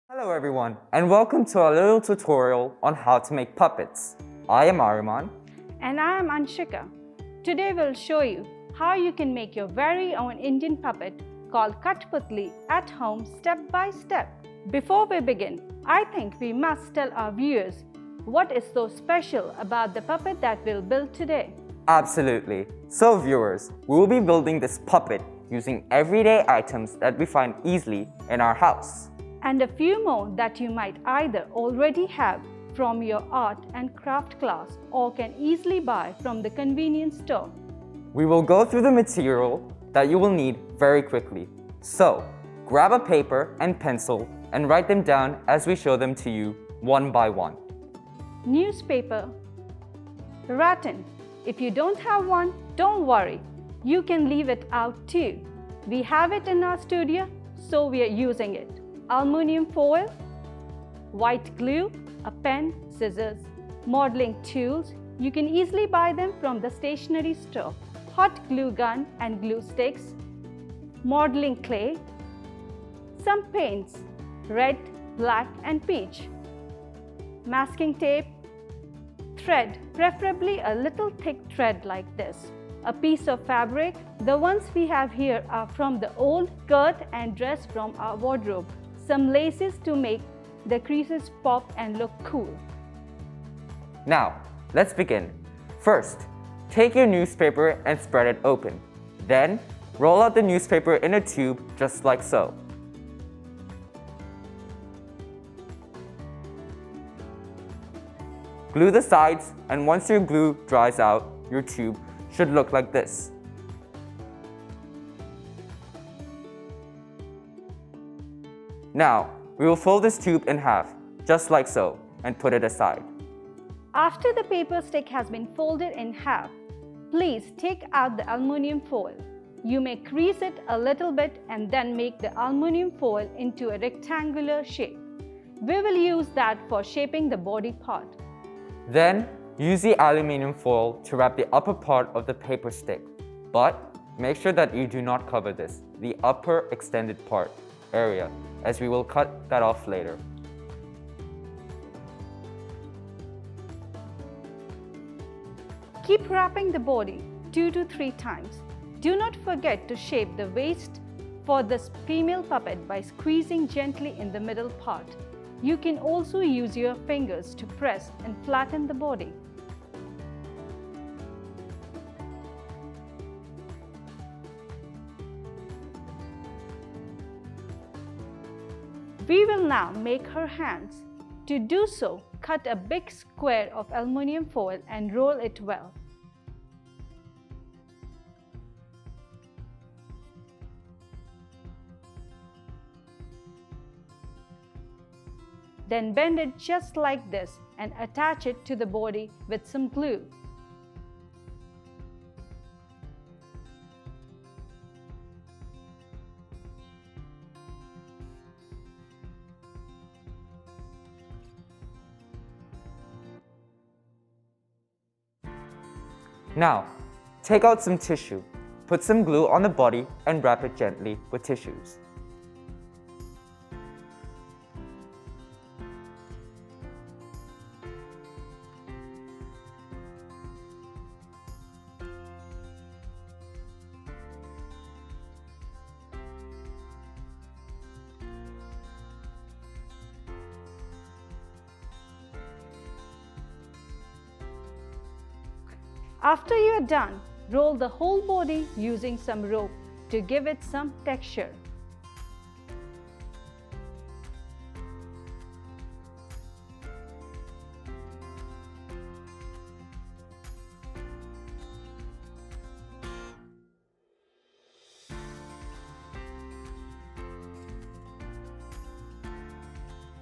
Hello everyone, and welcome to our little tutorial on how to make puppets. I am Ariman. And I am Anshika. Today we'll show you how you can make your very own Indian puppet called Kathputli at home step by step. Before we begin, I think we must tell our viewers what is so special about the puppet that we'll build today. Absolutely. So viewers, we will be building this puppet using everyday items that we find easily in our house. And a few more that you might either already have from your art and craft class or can easily buy from the convenience store. We will go through the material that you will need very quickly. So, grab a paper and pencil and write them down as we show them to you one by one. Newspaper. Rattan. If you don't have one, don't worry. You can leave it out too. We have it in our studio, so we are using it. Aluminium foil, white glue, a pen, scissors, modeling tools. You can easily buy them from the stationery store. Hot glue gun and glue sticks, modeling clay, some paints, red, black and peach, masking tape, thread, preferably a little thick thread like this, a piece of fabric. The ones we have here are from the old skirt and dress from our wardrobe. Some laces to make the creases pop and look cool. Now, let's begin. First, take your newspaper and spread it open. Then, roll out the newspaper in a tube just like so. Glue the sides, and once your glue dries out, your tube should look like this. Now, we will fold this tube in half, just like so, and put it aside. After the paper stick has been folded in half, please take out the aluminium foil. You may crease it a little bit and then make the aluminium foil into a rectangular shape. We will use that for shaping the body part. Then, use the aluminium foil to wrap the upper part of the paper stick. But make sure that you do not cover this, the upper extended part area, as we will cut that off later. Keep wrapping the body 2 to 3 times. Do not forget to shape the waist for this female puppet by squeezing gently in the middle part. You can also use your fingers to press and flatten the body. We will now make her hands. To do so, cut a big square of aluminium foil and roll it well. Then bend it just like this and attach it to the body with some glue. Now, take out some tissue, put some glue on the body and wrap it gently with tissues. After you are done, roll the whole body using some rope to give it some texture.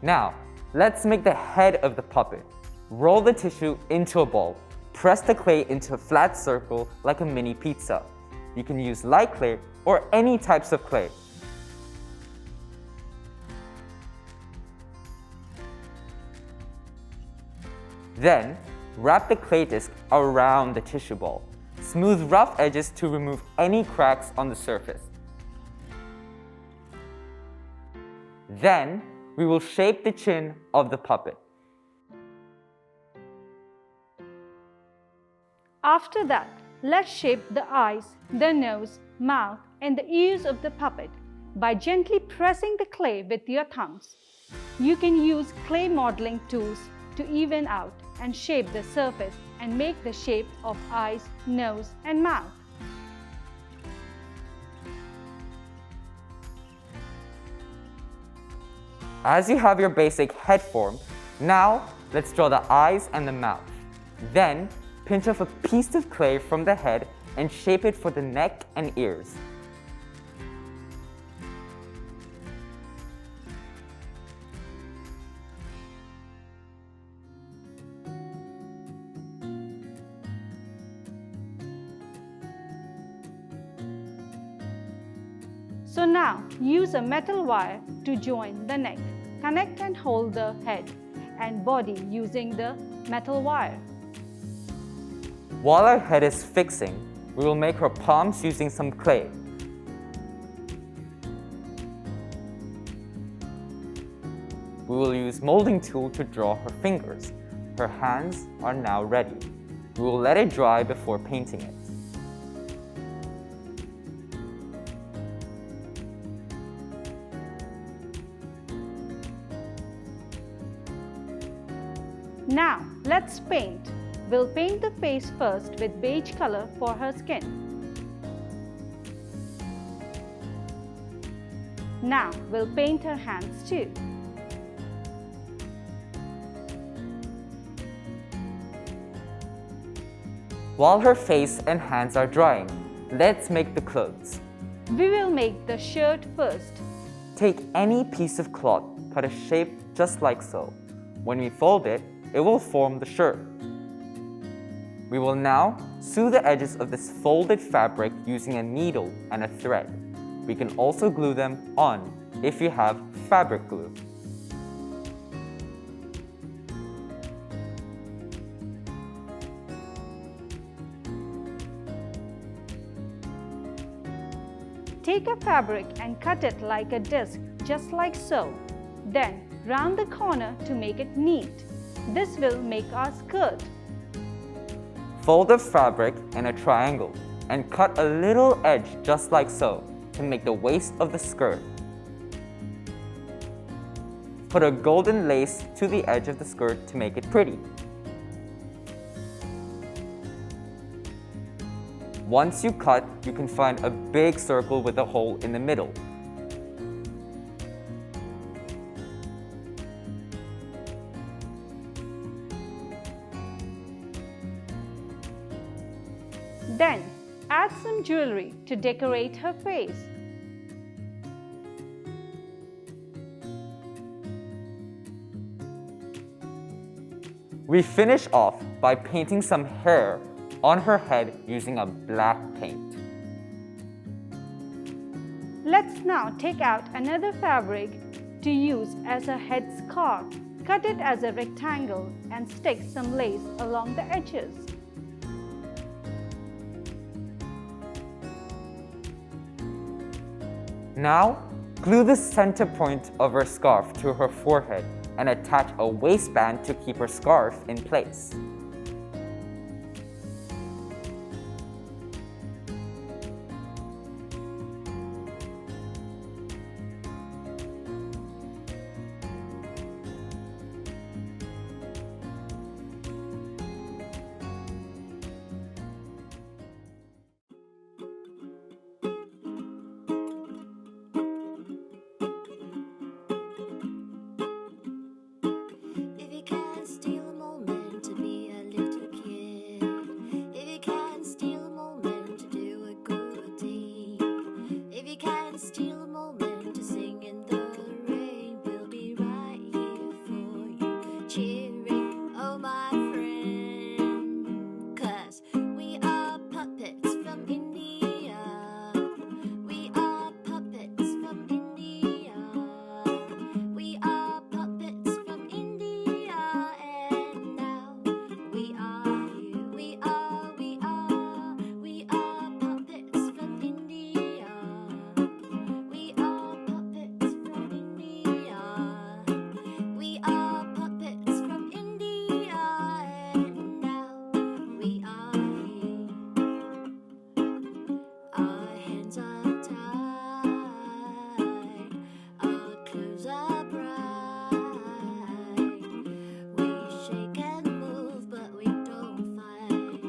Now, let's make the head of the puppet. Roll the tissue into a ball. Press the clay into a flat circle like a mini pizza. You can use light clay or any types of clay. Then, wrap the clay disc around the tissue ball. Smooth rough edges to remove any cracks on the surface. Then, we will shape the chin of the puppet. After that, let's shape the eyes, the nose, mouth, and the ears of the puppet by gently pressing the clay with your thumbs. You can use clay modeling tools to even out and shape the surface and make the shape of eyes, nose, and mouth. As you have your basic head form, now let's draw the eyes and the mouth. Then, pinch off a piece of clay from the head and shape it for the neck and ears. So now, use a metal wire to join the neck. Connect and hold the head and body using the metal wire. While our head is fixing, we will make her palms using some clay. We will use molding tool to draw her fingers. Her hands are now ready. We will let it dry before painting it. Now, let's paint. We'll paint the face first with beige color for her skin. Now, we'll paint her hands too. While her face and hands are drying, let's make the clothes. We will make the shirt first. Take any piece of cloth, cut a shape just like so. When we fold it, it will form the shirt. We will now sew the edges of this folded fabric using a needle and a thread. We can also glue them on if you have fabric glue. Take a fabric and cut it like a disc, just like so. Then, round the corner to make it neat. This will make our skirt. Fold the fabric in a triangle and cut a little edge just like so to make the waist of the skirt. Put a golden lace to the edge of the skirt to make it pretty. Once you cut, you can find a big circle with a hole in the middle. Then, add some jewelry to decorate her face. We finish off by painting some hair on her head using a black paint. Let's now take out another fabric to use as a head scarf. Cut it as a rectangle and stick some lace along the edges. Now, glue the center point of her scarf to her forehead and attach a waistband to keep her scarf in place. If you can steal a moment to be lines are tight, our clothes are bright. We shake and move, but we don't fight.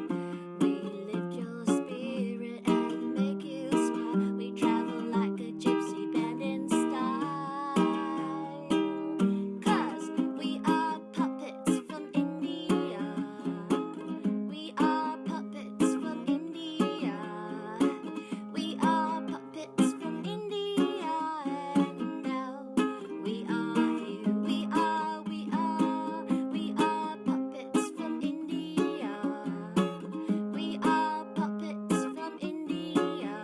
We lift your spirit and make you smile. We travel like a gypsy band in style. 'Cause we are puppets from India. We are puppets from India. We are puppets from India. And now we are here. We are puppets from India. We are puppets from India.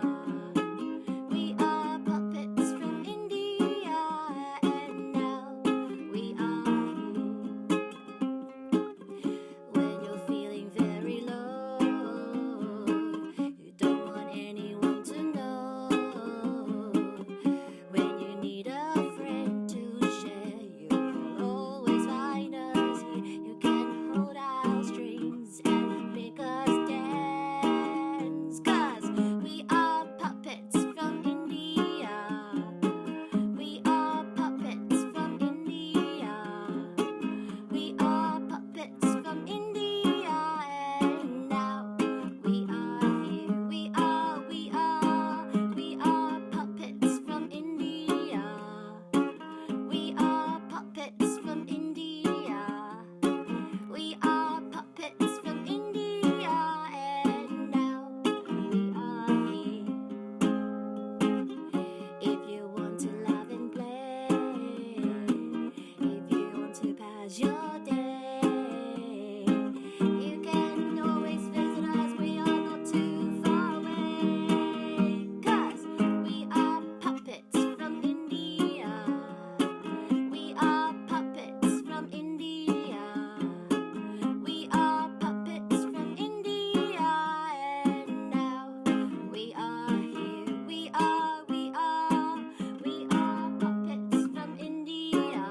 We are puppets from India. And now we are here. When you're feeling very low, you don't want anyone to know. When you need a friend to share, you'll always find us here. You can hold our strings and make us dance. 'Cause we are puppets from India. We are puppets from India. We are puppets from India. And now we are here. We are puppets from India. We are puppets from India. We are puppets from India. And now we are here. If you want to laugh and play, if you want to pass your day, you can always visit us. We are not too far away. 'Cause we are puppets from India. We are puppets from India. We are puppets from India. And now we are here. We are puppets from India.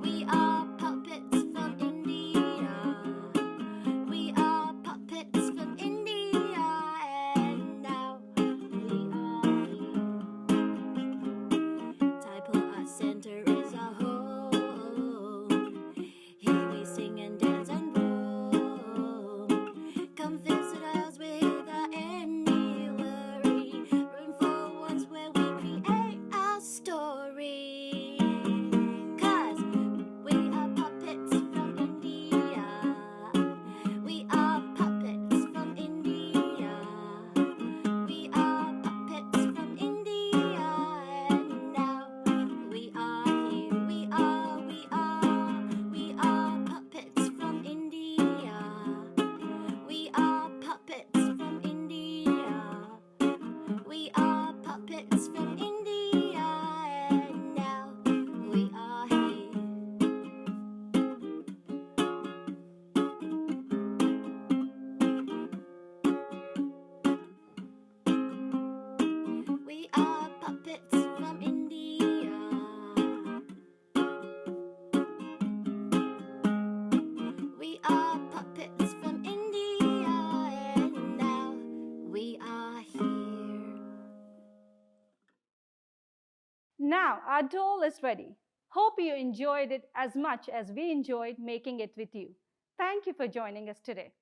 We are puppets from India. We are puppets from India. And now we are here. Taipo Art Center is our home. Here we sing and dance and roll. Come visit us without any worry. Room for ones where we create our story. 'Cause we are puppets from India. We are puppets from India. We are puppets from India. And now we are here. We are puppets from India. We are puppets from India. We are puppets from India. And now we are here. We are puppets from India. We are puppets from India. And now we are here. Now our doll is ready. Hope you enjoyed it as much as we enjoyed making it with you. Thank you for joining us today.